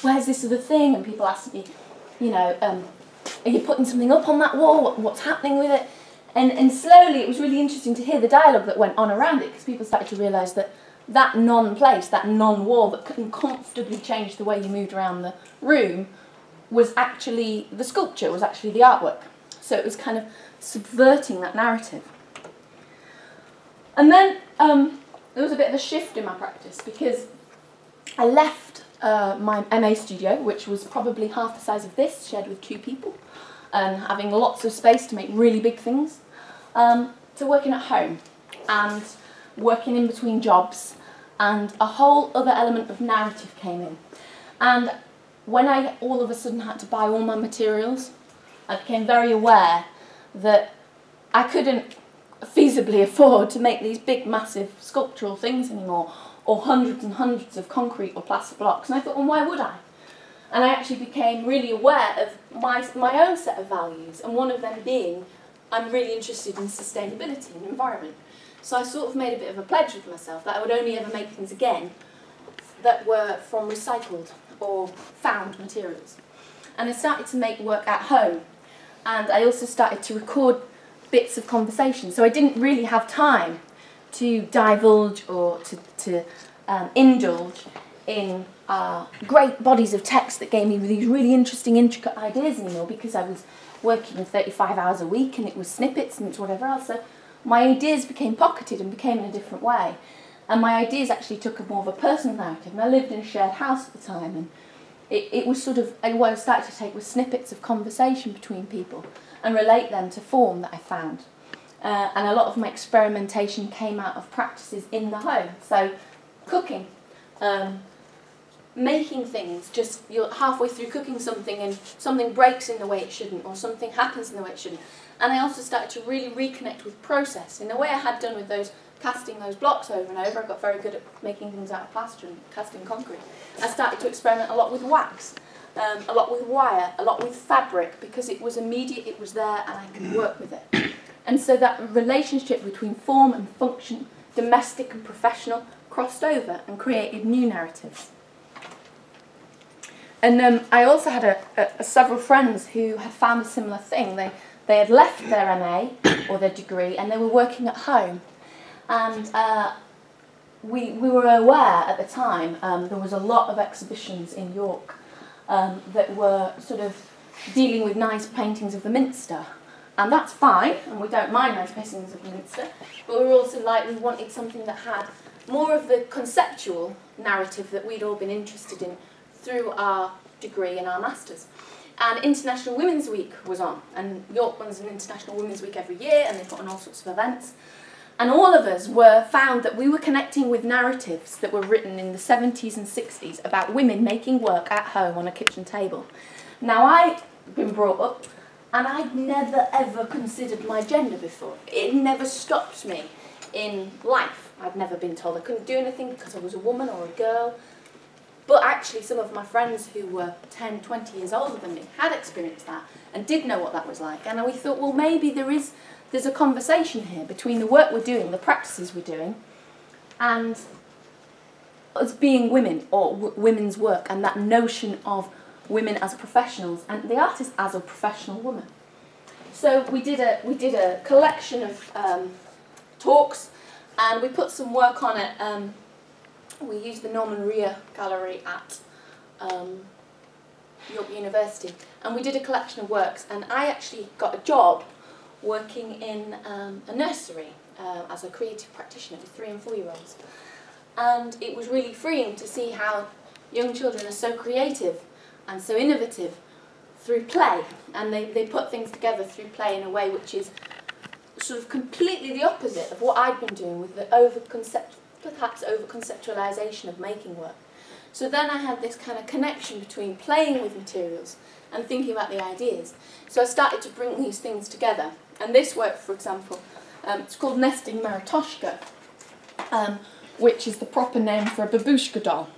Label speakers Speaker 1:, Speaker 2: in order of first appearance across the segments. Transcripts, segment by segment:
Speaker 1: where's this other thing? And people ask me, you know, are you putting something up on that wall? What's happening with it? And slowly it was really interesting to hear the dialogue that went on around it, because people started to realise that that non-place, that non-wall that couldn't comfortably change the way you moved around the room was actually the sculpture, was actually the artwork. So it was kind of subverting that narrative. And then there was a bit of a shift in my practice, because I left my MA studio, which was probably half the size of this, shared with 2 people, and having lots of space to make really big things, to working at home and working in between jobs, and a whole other element of narrative came in. And when I all of a sudden had to buy all my materials, I became very aware that I couldn't feasibly afford to make these big, massive sculptural things anymore, or hundreds and hundreds of concrete or plaster blocks. And I thought, well, why would I? And I actually became really aware of my own set of values, and one of them being I'm really interested in sustainability and environment. So I sort of made a bit of a pledge with myself that I would only ever make things again that were from recycled or found materials. And I started to make work at home, and I also started to record bits of conversation. So I didn't really have time to divulge or to indulge in great bodies of text that gave me these really interesting, intricate ideas anymore, because I was working 35 hours a week and it was snippets and it's whatever else. So my ideas became pocketed and became in a different way. And my ideas actually took a more of a personal narrative. And I lived in a shared house at the time, and it was sort of what I started to take was snippets of conversation between people and relate them to form that I found. And a lot of my experimentation came out of practices in the home. So cooking, making things, just you're halfway through cooking something and something breaks in the way it shouldn't, or something happens in the way it shouldn't. And I also started to really reconnect with process in the way I had done with those casting those blocks over and over. I got very good at making things out of plaster and casting concrete. I started to experiment a lot with wax, a lot with wire, a lot with fabric, because it was immediate, it was there, and I could work with it. And so that relationship between form and function, domestic and professional, crossed over and created new narratives. And I also had several friends who had found a similar thing. They had left their MA or their degree, and they were working at home. And we were aware at the time, there was a lot of exhibitions in York that were sort of dealing with nice paintings of the Minster. And that's fine, and we don't mind nice paintings of the Minster, but we were also like, we wanted something that had more of the conceptual narrative that we'd all been interested in through our degree and our masters. And International Women's Week was on, and York runs an International Women's Week every year, and they put on all sorts of events. And all of us found that we were connecting with narratives that were written in the 70s and 60s about women making work at home on a kitchen table. Now, I'd been brought up, and I'd never ever considered my gender before. It never stopped me in life. I'd never been told I couldn't do anything because I was a woman or a girl. But actually, some of my friends who were 10, 20 years older than me had experienced that and did know what that was like. And we thought, well, maybe there's a conversation here between the work we're doing, the practices we're doing, and us being women, or women's work, and that notion of women as professionals and the artist as a professional woman. So we did a collection of talks, and we put some work on it. We used the Norman Rhea Gallery at York University, and we did a collection of works, and I actually got a job working in a nursery as a creative practitioner with 3- and 4-year-olds. And it was really freeing to see how young children are so creative and so innovative through play, and they put things together through play in a way which is sort of completely the opposite of what I'd been doing with the perhaps over-conceptualisation of making work. So then I had this kind of connection between playing with materials and thinking about the ideas. So I started to bring these things together. And this work, for example, it's called Nesting Maratoshka, which is the proper name for a babushka doll.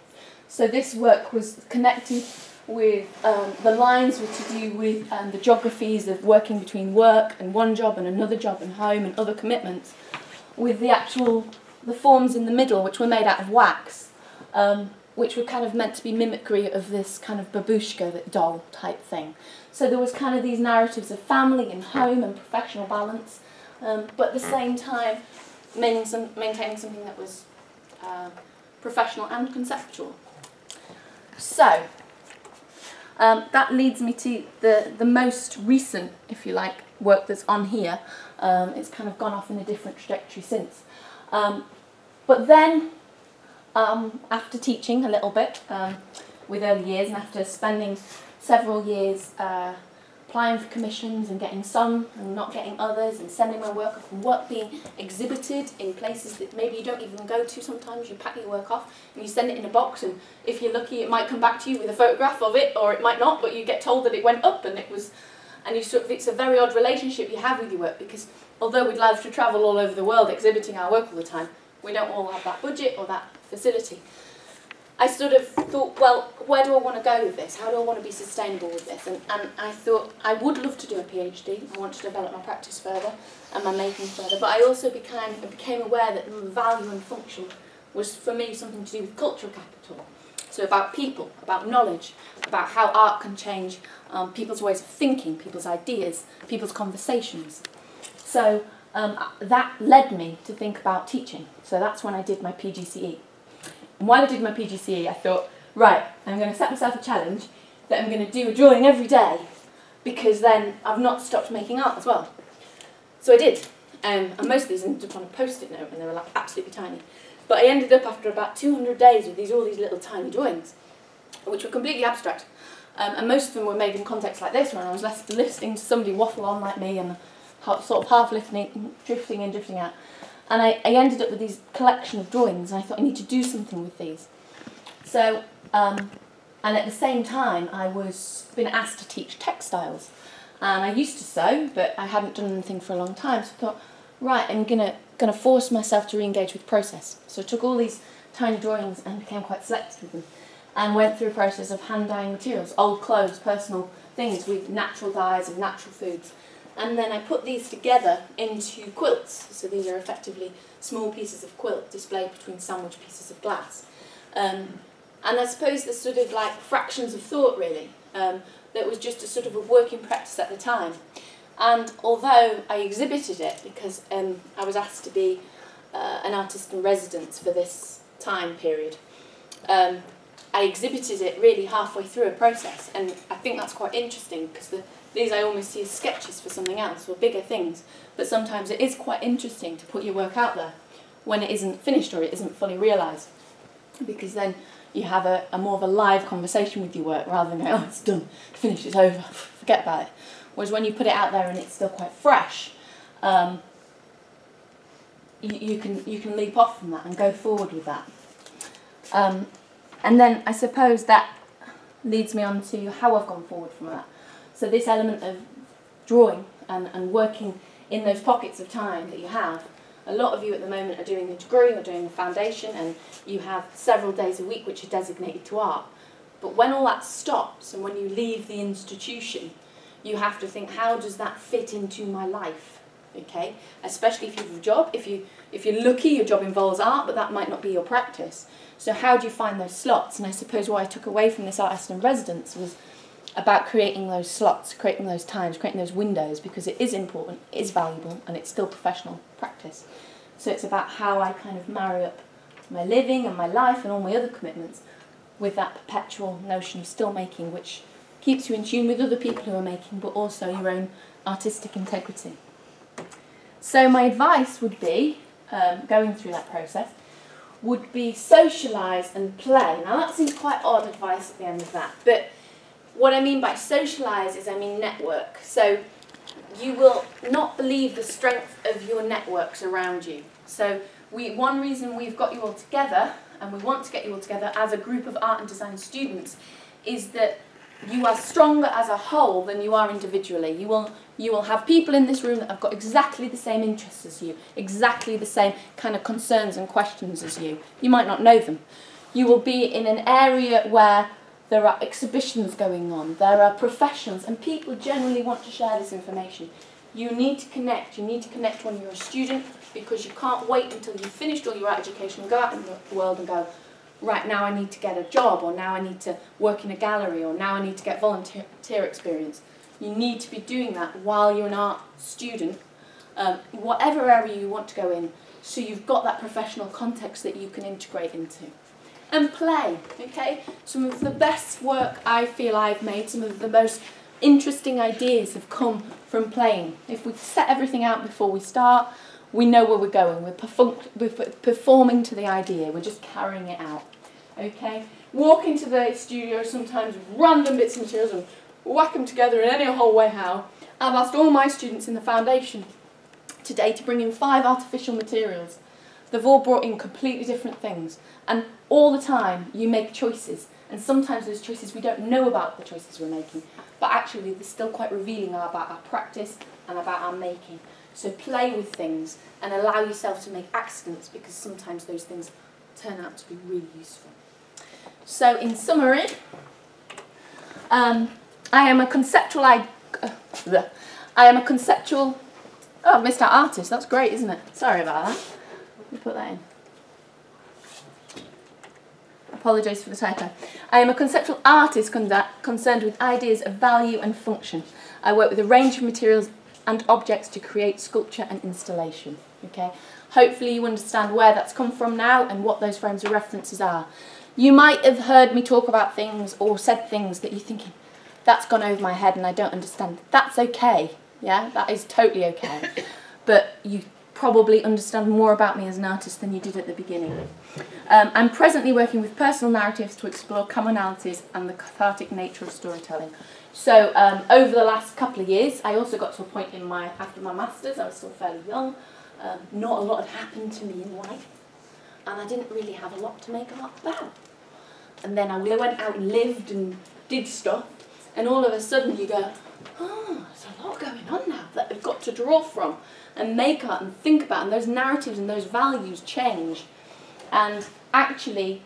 Speaker 1: So this work was connected with, the lines were to do with the geographies of working between work and one job and another job and home and other commitments, with the forms in the middle, which were made out of wax. which were kind of meant to be mimicry of this kind of babushka, that doll type thing. So there was kind of these narratives of family and home and professional balance, but at the same time maintaining something that was professional and conceptual. So that leads me to the most recent, if you like, work that's on here. It's kind of gone off in a different trajectory since. But then, after teaching a little bit with early years, and after spending several years applying for commissions and getting some and not getting others, and sending my work off, and work being exhibited in places that maybe you don't even go to sometimes, you pack your work off and you send it in a box, and if you're lucky it might come back to you with a photograph of it, or it might not, but you get told that it went up, and it was, and you sort of, it's a very odd relationship you have with your work, because although we'd love to travel all over the world exhibiting our work all the time, we don't all have that budget or that facility. I sort of thought, well, where do I want to go with this? How do I want to be sustainable with this? And I thought I would love to do a PhD. I want to develop my practice further and my making further. But I also became aware that value and function was, for me, something to do with cultural capital. So about people, about knowledge, about how art can change people's ways of thinking, people's ideas, people's conversations. So that led me to think about teaching. So that's when I did my PGCE. And while I did my PGCE, I thought, right, I'm going to set myself a challenge that I'm going to do a drawing every day, because then I've not stopped making art as well. So I did. And most of these ended up on a post-it note, and they were like absolutely tiny. But I ended up after about 200 days with all these little tiny drawings, which were completely abstract. And most of them were made in contexts like this, when I was listening to somebody waffle on like me, and sort of half drifting in, drifting out. And I ended up with these collection of drawings, and I thought I need to do something with these. So, and at the same time, I was been asked to teach textiles. And I used to sew, but I hadn't done anything for a long time, so I thought, right, I'm gonna force myself to re-engage with process. So I took all these tiny drawings and became quite selective with them, and went through a process of hand dyeing materials, old clothes, personal things with natural dyes and natural foods. And then I put these together into quilts. So these are effectively small pieces of quilt displayed between sandwich pieces of glass. And I suppose there's sort of like fractions of thought, really, that was just a sort of a working practice at the time. And although I exhibited it, because I was asked to be an artist in residence for this time period, I exhibited it really halfway through a process. And I think that's quite interesting, because these I almost see as sketches for something else, or bigger things. But sometimes it is quite interesting to put your work out there when it isn't finished or it isn't fully realised, because then you have a more of a live conversation with your work, rather than going, oh, it's done, finished, it's over, forget about it. Whereas when you put it out there and it's still quite fresh, you can leap off from that and go forward with that. And then I suppose that leads me on to how I've gone forward from that. So this element of drawing and working in those pockets of time that you have. A lot of you at the moment are doing a degree or doing a foundation, and you have several days a week which are designated to art. But when all that stops and when you leave the institution, you have to think, how does that fit into my life? Okay? Especially if you have a job. If you're lucky, your job involves art, but that might not be your practice. So how do you find those slots? And I suppose what I took away from this artist in residence was about creating those slots, creating those times, creating those windows, because it is important, it is valuable, and it's still professional practice. So it's about how I kind of marry up my living and my life and all my other commitments with that perpetual notion of still making, which keeps you in tune with other people who are making, but also your own artistic integrity. So my advice would be, going through that process, would be socialise and play. Now that seems quite odd advice at the end of that, but what I mean by socialise is I mean network. So you will not believe the strength of your networks around you. So one reason we've got you all together, and we want to get you all together as a group of art and design students, is that you are stronger as a whole than you are individually. You will have people in this room that have got exactly the same interests as you, exactly the same kind of concerns and questions as you. You might not know them. You will be in an area where there are exhibitions going on, there are professionals, and people generally want to share this information. You need to connect. You need to connect when you're a student, because you can't wait until you've finished all your art education and go out in the world and go, right, now I need to get a job, or now I need to work in a gallery, or now I need to get volunteer experience. You need to be doing that while you're an art student, whatever area you want to go in, so you've got that professional context that you can integrate into. And play, okay? Some of the best work I feel I've made, some of the most interesting ideas have come from playing. If we set everything out before we start, we know where we're going. We're performing to the idea. We're just carrying it out, okay? Walk into the studio, sometimes random bits of materials, and whack them together in any whole way how. I've asked all my students in the foundation today to bring in 5 artificial materials. They've all brought in completely different things. And all the time you make choices. And sometimes those choices, we don't know about the choices we're making. But actually they're still quite revealing about our practice and about our making. So play with things and allow yourself to make accidents, because sometimes those things turn out to be really useful. So in summary, I am a conceptual, oh, I've missed out artist, that's great, isn't it? Sorry about that. Let me put that in. Apologise for the typo. I am a conceptual artist concerned with ideas of value and function. I work with a range of materials and objects to create sculpture and installation. Okay? Hopefully you understand where that's come from now and what those frames of references are. You might have heard me talk about things or said things that you're thinking, that's gone over my head and I don't understand. That's okay. Yeah, that is totally okay. But you probably understand more about me as an artist than you did at the beginning. I'm presently working with personal narratives to explore commonalities and the cathartic nature of storytelling. So over the last couple of years, I also got to a point in after my masters, I was still fairly young, not a lot had happened to me in life, and I didn't really have a lot to make a lot about. And then I went out and lived and did stuff, and all of a sudden you go, oh, there's a lot going on now that I've got to draw from and make art and think about, and those narratives and those values change. And actually,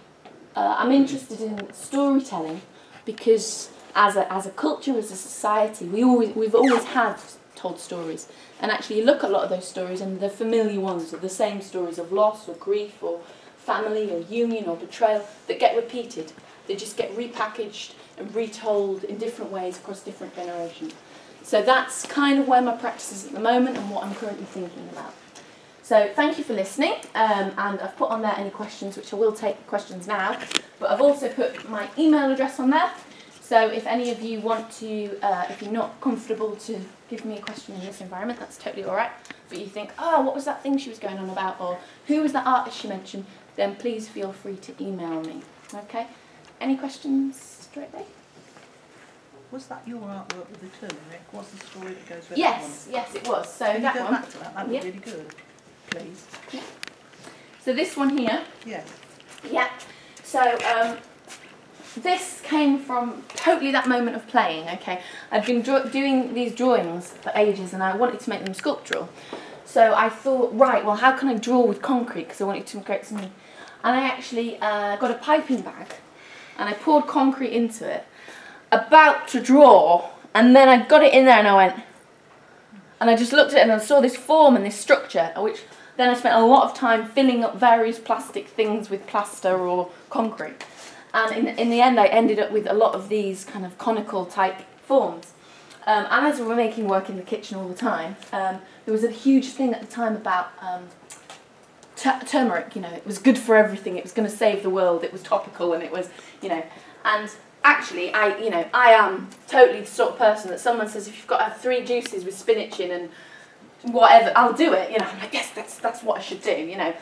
Speaker 1: I'm interested in storytelling because as a culture, as a society, we've always had told stories. And actually you look at a lot of those stories and the familiar ones are the same stories of loss or grief or family or union or betrayal that get repeated. They just get repackaged and retold in different ways across different generations. So that's kind of where my practice is at the moment and what I'm currently thinking about. So thank you for listening, and I've put on there any questions, which I will take questions now, but I've also put my email address on there. So if any of you want to, if you're not comfortable to give me a question in this environment, that's totally all right. But you think, oh, what was that thing she was going on about, or who was that artist she mentioned, then please feel free to email me. Okay? Any questions straight away?
Speaker 2: Was that your artwork with the turmeric? What's the story that goes with
Speaker 1: yes,
Speaker 2: that one?
Speaker 1: Yes, it was. So
Speaker 2: Can
Speaker 1: that
Speaker 2: you go
Speaker 1: one.
Speaker 2: back to that? That would be really good, please.
Speaker 1: Yeah. So this one here.
Speaker 2: Yeah.
Speaker 1: Yeah. So this came from totally that moment of playing. Okay, I've been doing these drawings for ages, and I wanted to make them sculptural. So I thought, right, well, how can I draw with concrete? Because I wanted to create something. And I actually got a piping bag, and I poured concrete into it, about to draw, and then I got it in there and I went, and I just looked at it and I saw this form and this structure, which then I spent a lot of time filling up various plastic things with plaster or concrete. And in the end I ended up with a lot of these kind of conical type forms. And as we were making work in the kitchen all the time, there was a huge thing at the time about turmeric, you know, it was good for everything, it was going to save the world, it was topical, and it was, you know, and actually, I am totally the sort of person that someone says, if you've got to have 3 juices with spinach in and whatever, I'll do it, you know. I'm like, yes, that's what I should do, you know.